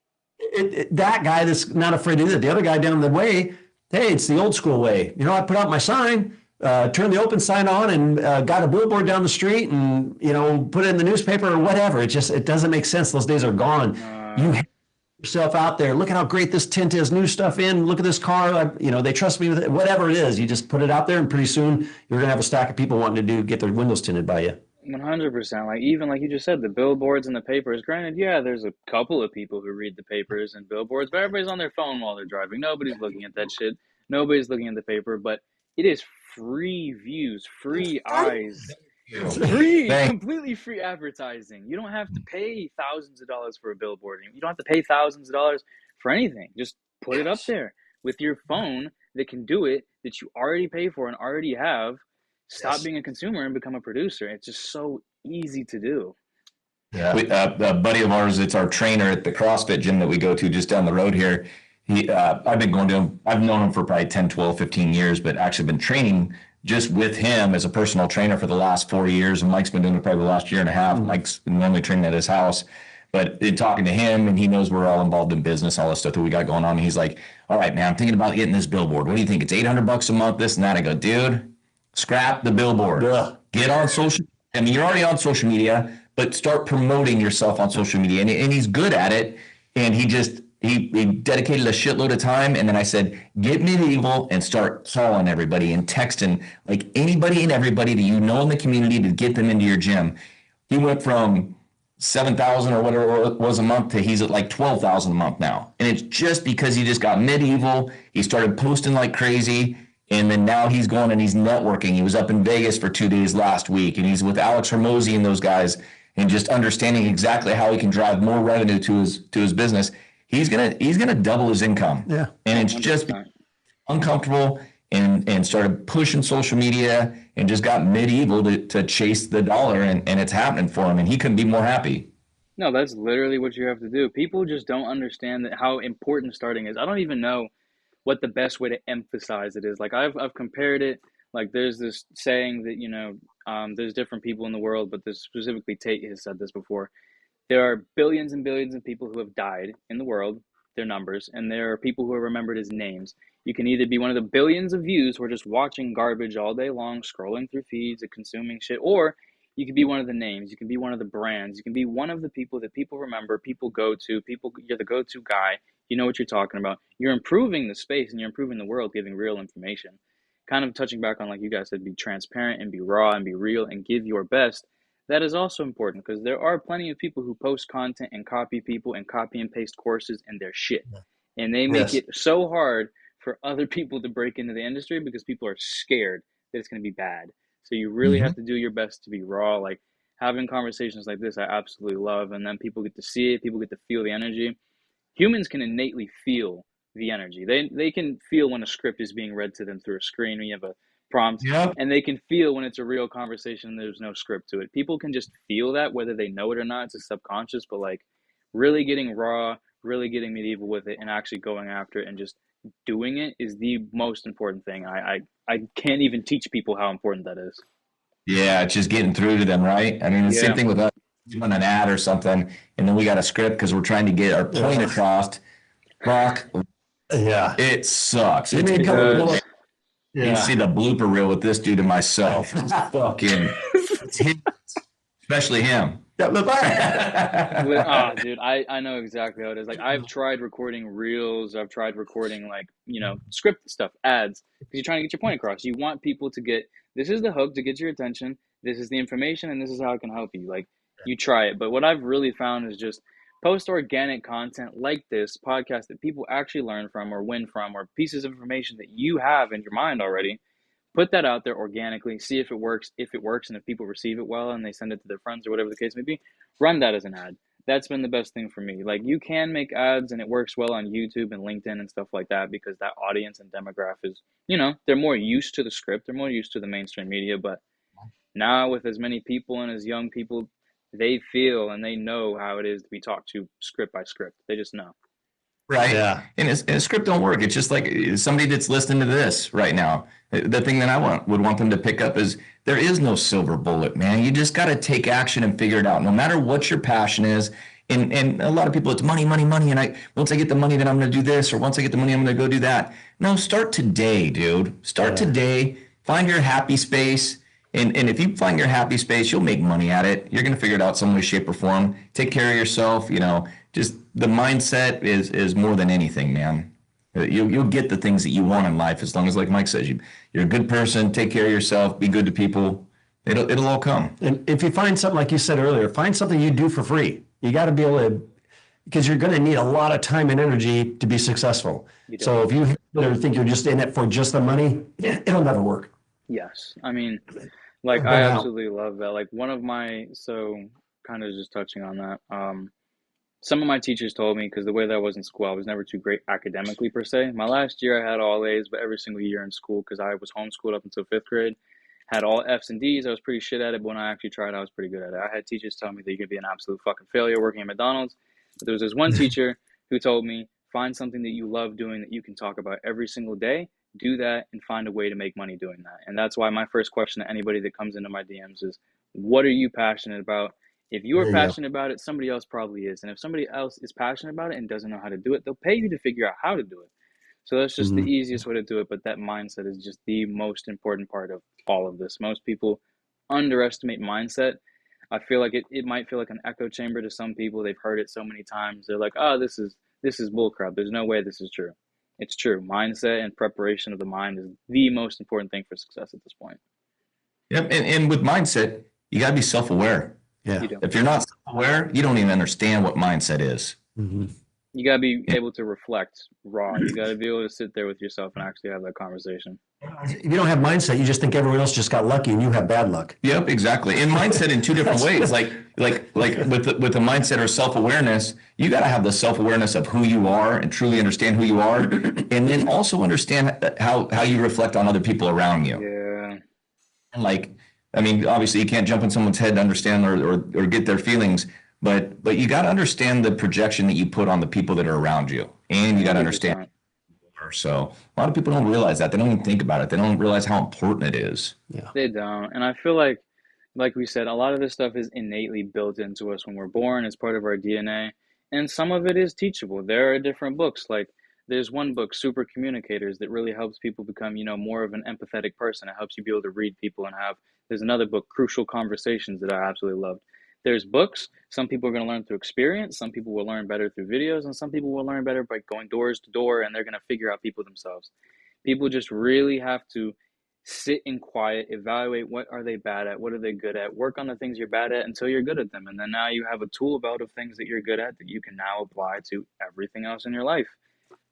That guy that's not afraid to do it. The other guy down the way, hey, it's the old school way. I put out my sign. Turn the open sign on and got a billboard down the street and, put it in the newspaper or whatever. It doesn't make sense. Those days are gone. You have yourself out there. Look at how great this tint is. New stuff in. Look at this car. They trust me with it. Whatever it is, you just put it out there, and pretty soon you're going to have a stack of people wanting to get their windows tinted by you. 100%. Like, even like you just said, the billboards and the papers. Granted, yeah, there's a couple of people who read the papers and billboards, but everybody's on their phone while they're driving. Nobody's looking at that shit. Nobody's looking at the paper, but it is free views, free eyes, completely free advertising. You don't have to pay thousands of dollars for a billboard. You don't have to pay thousands of dollars for anything. Just put it up there with your phone that can do it, that you already pay for and already have. Stop being a consumer and become a producer. It's just so easy to do. Yeah. A buddy of ours, it's our trainer at the CrossFit gym that we go to just down the road here. I've been going to him. I've known him for probably 10, 12, 15 years, but actually been training just with him as a personal trainer for the last 4 years. And Mike's been doing it probably the last year and a half. Mike's been normally training at his house. But in talking to him, and he knows we're all involved in business, all the stuff that we got going on. And he's like, all right, man, I'm thinking about getting this billboard. What do you think? It's $800 a month, this and that. I go, dude, scrap the billboard. Get on social. I mean, you're already on social media, but start promoting yourself on social media. And he's good at it. And he just he dedicated a shitload of time. And then I said, get medieval and start calling everybody and texting like anybody and everybody that you know in the community to get them into your gym. He went from 7,000 or whatever it was a month to he's at like 12,000 a month now. And it's just because he just got medieval. He started posting like crazy. And then now he's going and he's networking. He was up in Vegas for 2 days last week, and he's with Alex Hermosi and those guys, and just understanding exactly how he can drive more revenue to his business. He's gonna double his income. Yeah. And it's just 100%. uncomfortable and started pushing social media and just got medieval to chase the dollar, and it's happening for him, and he couldn't be more happy. No, that's literally what you have to do. People just don't understand that how important starting is. I don't even know what the best way to emphasize it is. Like I've compared it. Like there's this saying that there's different people in the world, but this specifically Tate has said this before. There are billions and billions of people who have died in the world, their numbers, and there are people who are remembered as names. You can either be one of the billions of views who are just watching garbage all day long, scrolling through feeds and consuming shit, or you can be one of the names. You can be one of the brands. You can be one of the people that people remember, people go to, people, you're the go-to guy. You know what you're talking about. You're improving the space and you're improving the world, giving real information. Kind of touching back on, like you guys said, be transparent and be raw and be real and give your best. That is also important because there are plenty of people who post content and copy people and copy and paste courses and their shit. And they make Yes. it so hard for other people to break into the industry because people are scared that it's going to be bad. So you really have Mhm. to do your best to be raw. Like having conversations like this, I absolutely love. And then people get to see it, people get to feel the energy. Humans can innately feel the energy. They can feel when a script is being read to them through a screen when you have a prompt, Yep. and they can feel when it's a real conversation and there's no script to it. People can just feel that whether they know it or not. It's a subconscious, but like really getting raw, really getting medieval with it and actually going after it and just doing it is the most important thing. I can't even teach people how important that is. Yeah, it's just getting through to them, right? I mean, the same Yeah. thing with us doing an ad or something, and then we got a script because we're trying to get our point Yeah. across. Fuck, Yeah. it sucks. You It's made a It couple good, man. does. bullets. You see Yeah. the blooper reel with this dude and myself. It's fucking, it's him, especially him. Ah, dude, I know exactly how it is. Like I've tried recording reels, I've tried recording like, script stuff, ads, because you're trying to get your point across. You want people to get this is the hook to get your attention, this is the information, and this is how it can help you. Like you try it. But what I've really found is just post organic content like this podcast that people actually learn from or win from, or pieces of information that you have in your mind already. Put that out there organically, see if it works. If it works and if people receive it well and they send it to their friends or whatever the case may be, run that as an ad. That's been the best thing for me. Like you can make ads and it works well on YouTube and LinkedIn and stuff like that because that audience and demographic is, they're more used to the script, they're more used to the mainstream media. But now with as many people and as young people, they feel and they know how it is to be talked to script by script. They just know. Right. Yeah. And a script don't work. It's just like somebody that's listening to this right now. The thing that I would want them to pick up is there is no silver bullet, man. You just got to take action and figure it out. No matter what your passion is. And a lot of people, it's money, money, money. And once I get the money, then I'm going to do this, or once I get the money, I'm going to go do that. No, start today, dude. Start today. Find your happy space. And if you find your happy space, you'll make money at it. You're going to figure it out some way, shape, or form. Take care of yourself. Just the mindset is more than anything, man. You'll get the things that you want in life as long as, like Mike says, you're a good person. Take care of yourself. Be good to people. It'll all come. And if you find something, like you said earlier, find something you do for free. You got to be able to, because you're going to need a lot of time and energy to be successful. You do. So if you think you're just in it for just the money, it'll never work. Yes. I mean, like I Burn out. absolutely love that. Like one of my so kind of just touching on that. Some of my teachers told me because the way that I was in school, I was never too great academically per se. My last year I had all A's, but every single year in school because I was homeschooled up until fifth grade, had all F's and D's. I was pretty shit at it, but when I actually tried, I was pretty good at it. I had teachers tell me that you're gonna be an absolute fucking failure working at McDonald's. But there was this one teacher who told me, find something that you love doing that you can talk about every single day. Do that and find a way to make money doing that. And that's why my first question to anybody that comes into my DMs is, what are you passionate about? If you are There you go. passionate about it, somebody else probably is. And if somebody else is passionate about it and doesn't know how to do it, they'll pay you to figure out how to do it. So that's just the Mhm. easiest way to do it. But that mindset is just the most important part of all of this. Most people underestimate mindset. I feel like it might feel like an echo chamber to some people. They've heard it so many times. They're like, oh, this is this is bullcrap. There's no way this is true. It's true. Mindset and preparation of the mind is the most important thing for success at this point. Yep. And with mindset, you got to be self-aware. Yeah. You do. If you're not self-aware, you don't even understand what mindset is. Mm-hmm. You got to be able to reflect raw. You got to be able to sit there with yourself and actually have that conversation. If you don't have mindset, you just think everyone else just got lucky and you have bad luck. Yep, exactly. And mindset in two different ways. Like with the mindset or self-awareness, you got to have the self-awareness of who you are and truly understand who you are, and then also understand how you reflect on other people around you. Yeah. And like, I mean, obviously you can't jump in someone's head to understand or get their feelings, but you got to understand the projection that you put on the people that are around you, and you got to understand. So a lot of people don't realize that. They don't even think about it. They don't realize how important it is. Yeah. They don't. And I feel like we said, a lot of this stuff is innately built into us when we're born. It's part of our DNA. And some of it is teachable. There are different books. Like there's one book, Super Communicators, that really helps people become, more of an empathetic person. It helps you be able to read people and have. There's another book, Crucial Conversations, that I absolutely loved. There's books. Some people are going to learn through experience. Some people will learn better through videos, and some people will learn better by going doors to door, and they're going to figure out people themselves. People just really have to sit in quiet, evaluate what are they bad at, what are they good at, work on the things you're bad at until you're good at them. And then now you have a tool belt of things that you're good at that you can now apply to everything else in your life.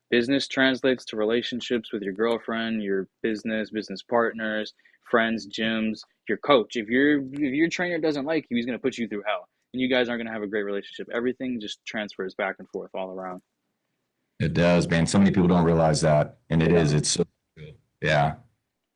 Business translates to relationships with your girlfriend, your business partners, friends, gyms, your coach. If your trainer doesn't like you, he's going to put you through hell, and you guys aren't going to have a great relationship. Everything just transfers back and forth all around. It does, man. So many people don't realize that, and it's so good. Yeah.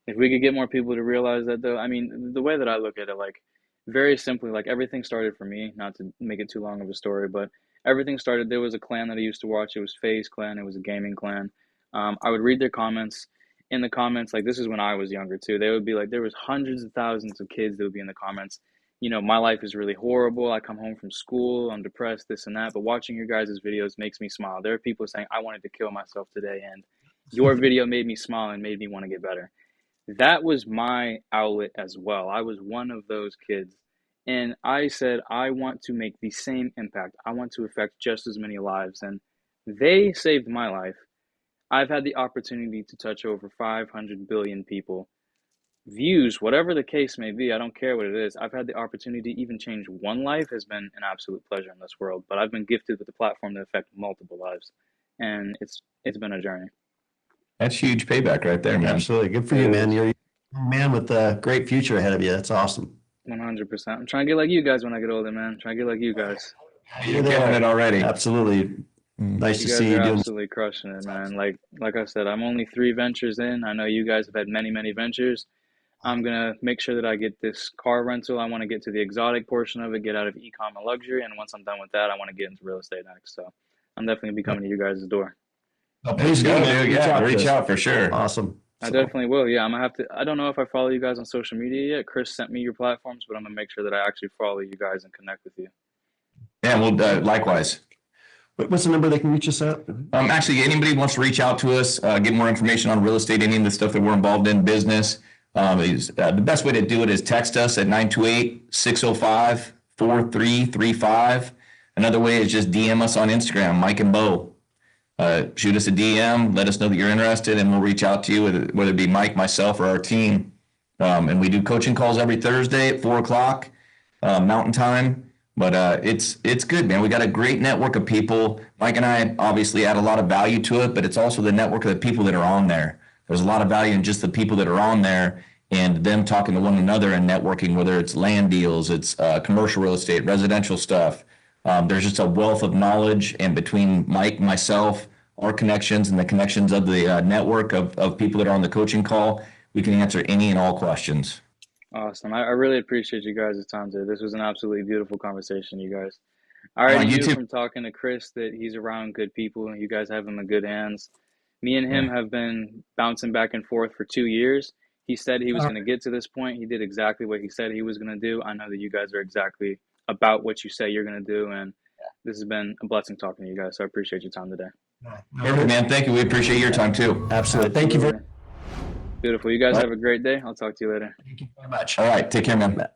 If we could get more people to realize that, though, I mean, the way that I look at it, like very simply, like everything started for me, not to make it too long of a story, but everything started, there was a clan that I used to watch. It was FaZe Clan. It was a gaming clan. I would read their comments. In the comments, like this is when I was younger too, they would be like, there was hundreds of thousands of kids that would be in the comments. My life is really horrible. I come home from school, I'm depressed, this and that. But watching your guys' videos makes me smile. There are people saying, I wanted to kill myself today, and your video made me smile and made me want to get better. That was my outlet as well. I was one of those kids. And I said, I want to make the same impact. I want to affect just as many lives. And they saved my life. I've had the opportunity to touch over 500 billion people. Views, whatever the case may be, I don't care what it is. I've had the opportunity to even change one life has been an absolute pleasure in this world. But I've been gifted with the platform to affect multiple lives. And it's been a journey. That's huge payback right there, man. Absolutely. Good for you, man. You're a man with a great future ahead of you. That's awesome. 100%. I'm trying to get like you guys when I get older, man. I'm trying to get like you guys. You're killing it already. Absolutely. Nice to see you doing. Absolutely crushing it, man. Like I said, I'm only 3 ventures in. I know you guys have had many, many ventures. I'm going to make sure that I get this car rental. I want to get to the exotic portion of it, get out of e-com and luxury. And once I'm done with that, I want to get into real estate next. So I'm definitely going to be coming to you guys' door. Oh, please go, dude. Yeah, reach out for sure. Awesome. I definitely will. Yeah, I'm going to have to. I don't know if I follow you guys on social media yet. Chris sent me your platforms, but I'm going to make sure that I actually follow you guys and connect with you. Yeah, well, likewise. What's the number they can reach us at? Actually, anybody wants to reach out to us, get more information on real estate, any of the stuff that we're involved in, business, the best way to do it is text us at 928-605-4335. Another way is just DM us on Instagram, Mike and Bo. Shoot us a DM, let us know that you're interested, and we'll reach out to you, whether it be Mike, myself, or our team. And we do coaching calls every Thursday at 4:00 Mountain Time. But it's good, man. We got a great network of people. Mike and I obviously add a lot of value to it, but it's also the network of the people that are on there. There's a lot of value in just the people that are on there and them talking to one another and networking, whether it's land deals, it's commercial real estate, residential stuff. There's just a wealth of knowledge, and between Mike, myself, our connections, and the connections of the network of people that are on the coaching call, we can answer any and all questions. Awesome. I really appreciate you guys' time today. This was an absolutely beautiful conversation, you guys. I already knew from talking to Chris that he's around good people and you guys have him in good hands. Me and him have been bouncing back and forth for 2 years. He said he was going to get to this point. He did exactly what he said he was going to do. I know that you guys are exactly about what you say you're going to do, and this has been a blessing talking to you guys, so I appreciate your time today. Perfect, man. Thank you. We appreciate your time, too. Absolutely. Thank you very much. Beautiful. You guys have a great day. I'll talk to you later. Thank you very much. All right. Take care, man.